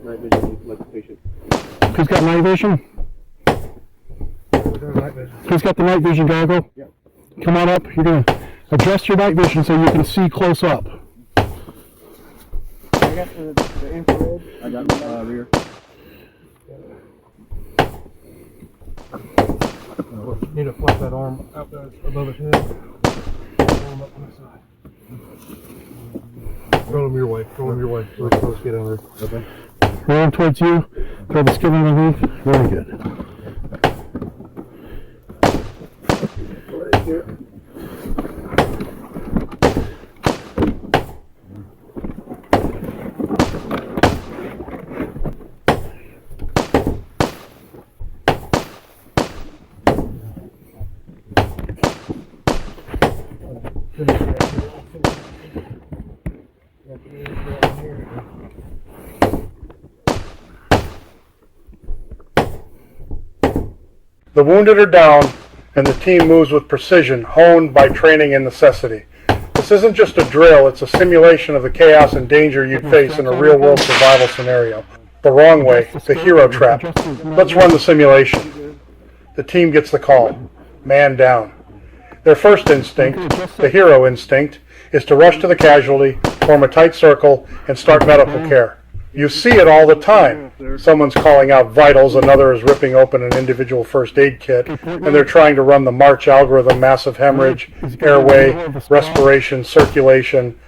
night vision like the patient. Who's got night vision? Who's got the night vision goggle? Yep. Come on up. You're going to adjust your night vision so you can see close up. I got the infrared. I got the rear. You need to flop that arm out there above his head. Arm up on the side. Roll him your way. Roll him your way. Let's get under. Okay. Roll him towards you. Throw the skin underneath. Very good. Right here. The wounded are down, and the team moves with precision, honed by training and necessity. This isn't just a drill, it's a simulation of the chaos and danger you'd face in a real-world survival scenario. The wrong way, the hero trap. Let's run the simulation. The team gets the call. Man down. Their first instinct, the hero instinct, is to rush to the casualty, form a tight circle, and start medical care. You see it all the time. Someone's calling out vitals, another is ripping open an individual first aid kit, and they're trying to run the March algorithm: massive hemorrhage, airway, respiration, circulation,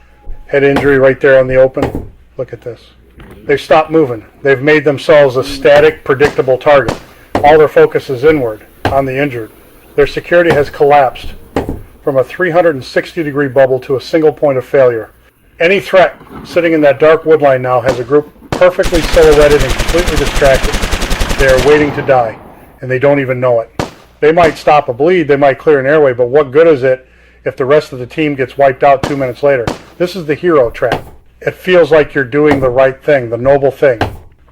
head injury right there on the open. Look at this. They've stopped moving. They've made themselves a static, predictable target. All their focus is inward, on the injured. Their security has collapsed from a 360-degree bubble to a single point of failure. Any threat sitting in that dark woodline now has a group perfectly silhouetted and completely distracted. They are waiting to die, and they don't even know it. They might stop a bleed, they might clear an airway, but what good is it if the rest of the team gets wiped out 2 minutes later? This is the hero trap. It feels like you're doing the right thing, the noble thing,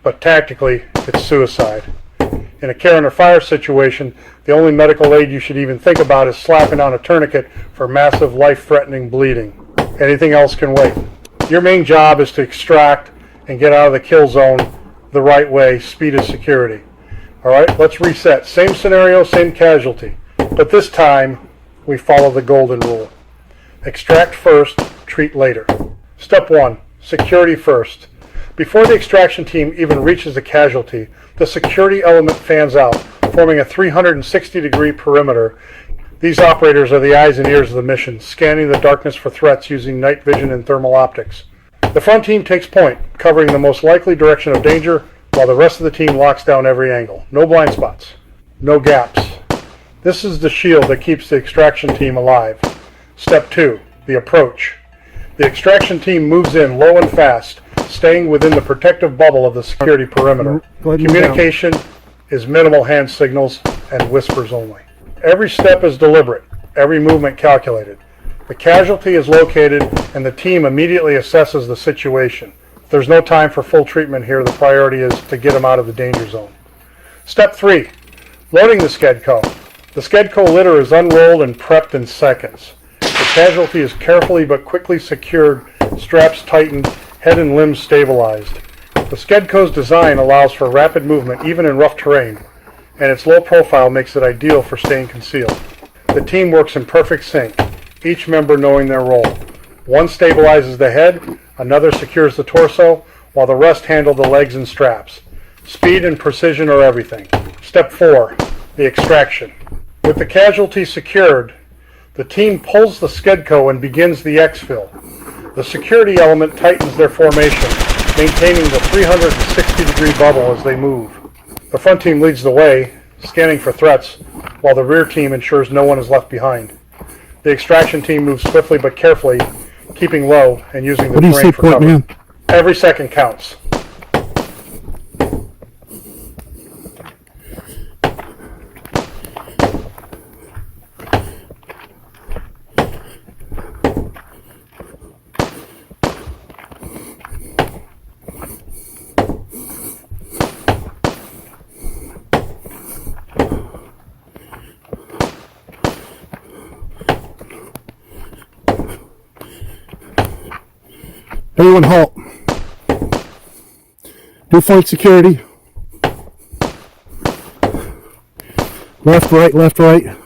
but tactically, it's suicide. In a care under fire situation, the only medical aid you should even think about is slapping on a tourniquet for massive life-threatening bleeding. Anything else can wait. Your main job is to extract and get out of the kill zone the right way. Speed is security. All right, let's reset. Same scenario, same casualty. But this time, we follow the golden rule. Extract first, treat later. Step 1, security first. Before the extraction team even reaches the casualty, the security element fans out, forming a 360-degree perimeter. These operators are the eyes and ears of the mission, scanning the darkness for threats using night vision and thermal optics. The front team takes point, covering the most likely direction of danger, while the rest of the team locks down every angle. No blind spots. No gaps. This is the shield that keeps the extraction team alive. Step 2, the approach. The extraction team moves in low and fast, staying within the protective bubble of the security perimeter. Communication is minimal hand signals and whispers only. Every step is deliberate, every movement calculated. The casualty is located, and the team immediately assesses the situation. If there's no time for full treatment here, the priority is to get them out of the danger zone. Step 3, loading the SCEDCO. The SCEDCO litter is unrolled and prepped in seconds. The casualty is carefully but quickly secured, straps tightened, head and limbs stabilized. The SCEDCO's design allows for rapid movement even in rough terrain, and its low profile makes it ideal for staying concealed. The team works in perfect sync, each member knowing their role. One stabilizes the head, another secures the torso, while the rest handle the legs and straps. Speed and precision are everything. Step 4, the extraction. With the casualty secured, the team pulls the SCEDCO and begins the exfil. The security element tightens their formation, maintaining the 360-degree bubble as they move. The front team leads the way, scanning for threats, while the rear team ensures no one is left behind. The extraction team moves swiftly but carefully, keeping low and using the terrain for cover. Every second counts. Everyone halt. Do flank security. Left, right, left, right.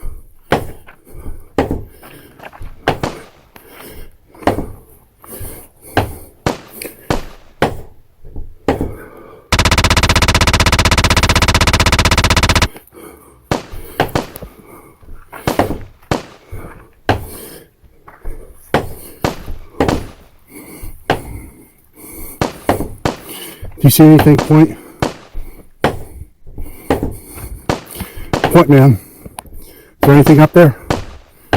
Do you see anything? Point. Point, man. Is there anything up there?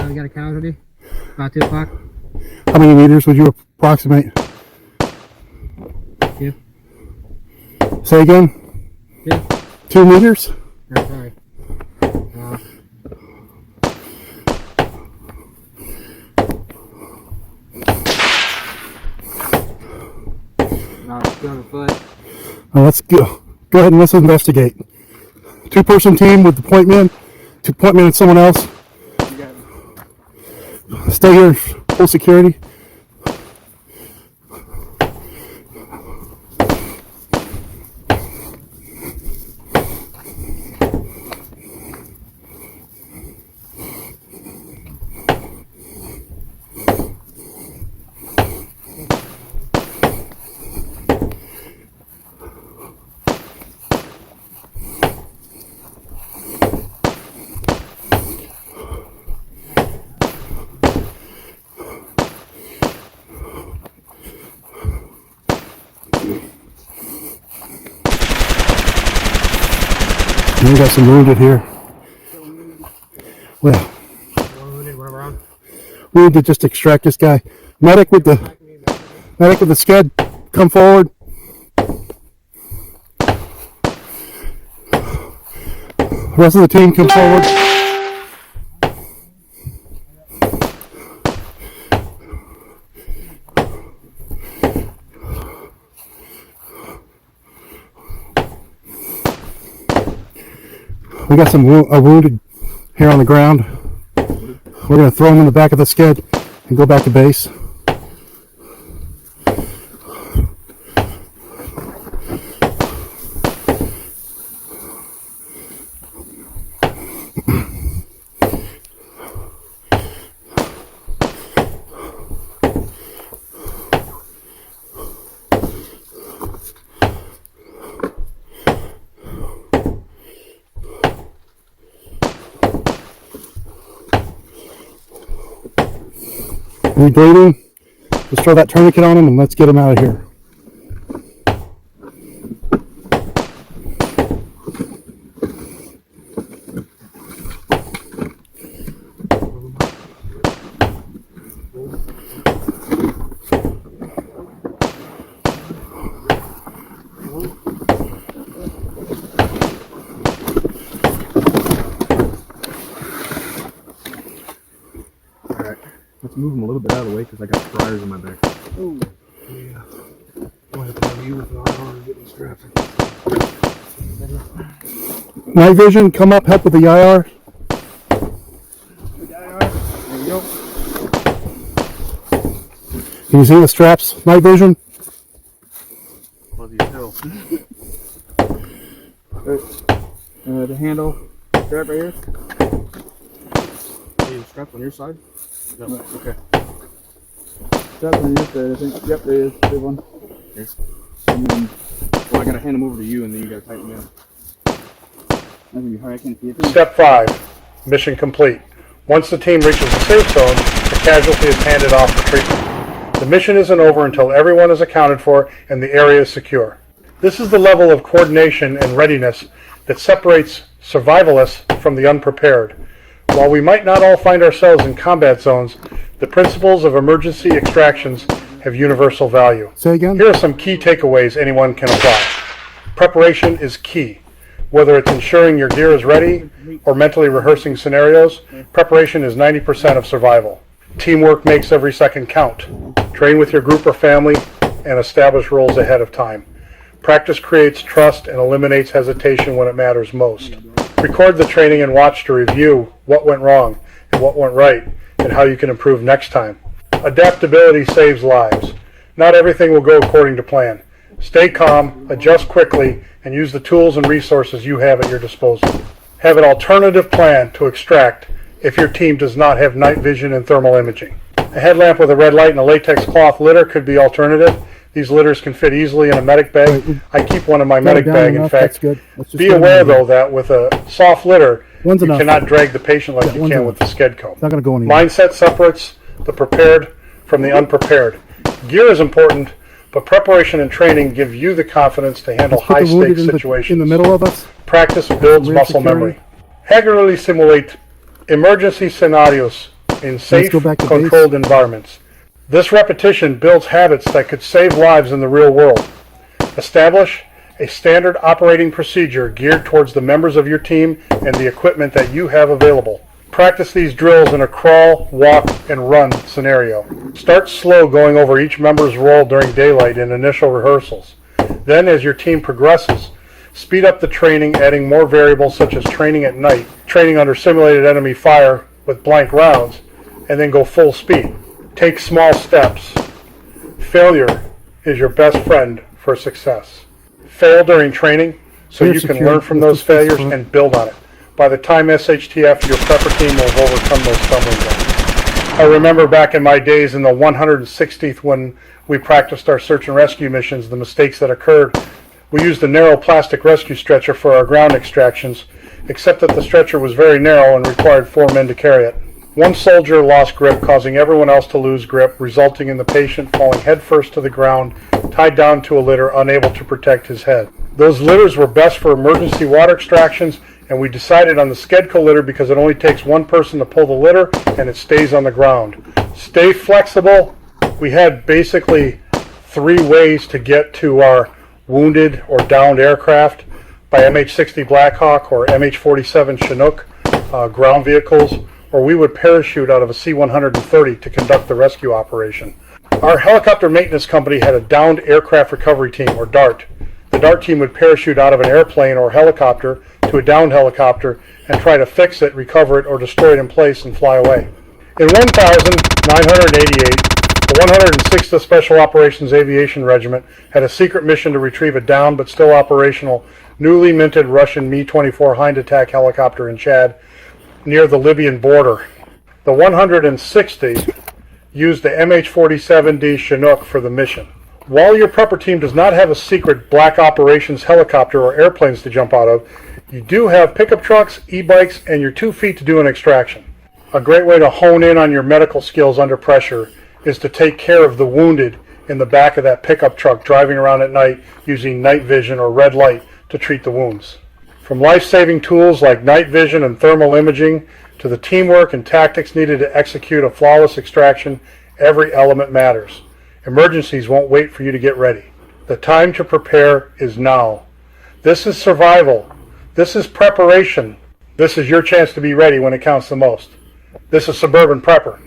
We got a casualty. About 2 o'clock. How many meters would you approximate? 2. Say again? 2. 2 meters? Oh, sorry. About 200 foot. Let's go. Go ahead and let's investigate. 2-person team with the point man. 2 point man and someone else. Stay here, full security. We got some wounded here. Well, we need to just extract this guy. Medic with the sked, come forward. Rest of the team, come forward. We got some wounded here on the ground. We're going to throw them in the back of the sked and go back to base. Any bleeding? Just throw that tourniquet on him and let's get him out of here. Let's move him a little bit out of the way because I got briars in my back. Oh, yeah. I'm going to have to have you with an IR and get these straps. Night vision, come up, help with the IR. There we go. Can you see the straps? Night vision. Fuzzy still. The handle strap right here. Hey, the strap on your side? No. Okay. Strap on your side, I think. Yep, there is. Good one. Here. And then, well, I gotta hand them over to you, and then you gotta tighten them in. That's gonna be hard. I can't see it. Step 5, mission complete. Once the team reaches the safe zone, the casualty is handed off for treatment. The mission isn't over until everyone is accounted for and the area is secure. This is the level of coordination and readiness that separates survivalists from the unprepared. While we might not all find ourselves in combat zones, the principles of emergency extractions have universal value. Say again? Here are some key takeaways anyone can apply. Preparation is key. Whether it's ensuring your gear is ready or mentally rehearsing scenarios, preparation is 90% of survival. Teamwork makes every second count. Train with your group or family and establish roles ahead of time. Practice creates trust and eliminates hesitation when it matters most. Record the training and watch to review what went wrong and what went right and how you can improve next time. Adaptability saves lives. Not everything will go according to plan. Stay calm, adjust quickly, and use the tools and resources you have at your disposal. Have an alternative plan to extract if your team does not have night vision and thermal imaging. A headlamp with a red light and a latex cloth litter could be alternative. These litters can fit easily in a medic bag. I keep one in my medic bag, in fact. Be aware, though, that with a soft litter, you cannot drag the patient like you can with the Skedco. Not going to go anywhere. Mindset separates the prepared from the unprepared. Gear is important, but preparation and training give you the confidence to handle high-stakes situations. In the middle of us. Practice builds muscle memory. Regularly simulate emergency scenarios in safe, controlled environments. This repetition builds habits that could save lives in the real world. Establish a standard operating procedure geared towards the members of your team and the equipment that you have available. Practice these drills in a crawl, walk, and run scenario. Start slow, going over each member's role during daylight in initial rehearsals. Then, as your team progresses, speed up the training, adding more variables such as training at night, training under simulated enemy fire with blank rounds, and then go full speed. Take small steps. Failure is your best friend for success. Fail during training so you can learn from those failures and build on it. By the time SHTF, your prepper team will have overcome those stumbling blocks. I remember back in my days in the 160th when we practiced our search and rescue missions, the mistakes that occurred. We used a narrow plastic rescue stretcher for our ground extractions, except that the stretcher was very narrow and required 4 men to carry it. One soldier lost grip, causing everyone else to lose grip, resulting in the patient falling headfirst to the ground, tied down to a litter, unable to protect his head. Those litters were best for emergency water extractions, and we decided on the Skedco litter because it only takes one person to pull the litter and it stays on the ground. Stay flexible. We had basically 3 ways to get to our wounded or downed aircraft by MH-60 Blackhawk or MH-47 Chinook ground vehicles, or we would parachute out of a C-130 to conduct the rescue operation. Our helicopter maintenance company had a downed aircraft recovery team, or DART. The DART team would parachute out of an airplane or helicopter to a downed helicopter and try to fix it, recover it, or destroy it in place and fly away. In 1988, the 106th Special Operations Aviation Regiment had a secret mission to retrieve a downed but still operational, newly minted Russian Mi-24 Hind attack helicopter in Chad near the Libyan border. The 160th used the MH-47D Chinook for the mission. While your prepper team does not have a secret black operations helicopter or airplanes to jump out of, you do have pickup trucks, e-bikes, and your 2 feet to do an extraction. A great way to hone in on your medical skills under pressure is to take care of the wounded in the back of that pickup truck driving around at night using night vision or red light to treat the wounds. From life-saving tools like night vision and thermal imaging to the teamwork and tactics needed to execute a flawless extraction, every element matters. Emergencies won't wait for you to get ready. The time to prepare is now. This is survival. This is preparation. This is your chance to be ready when it counts the most. This is Suburban Prepper.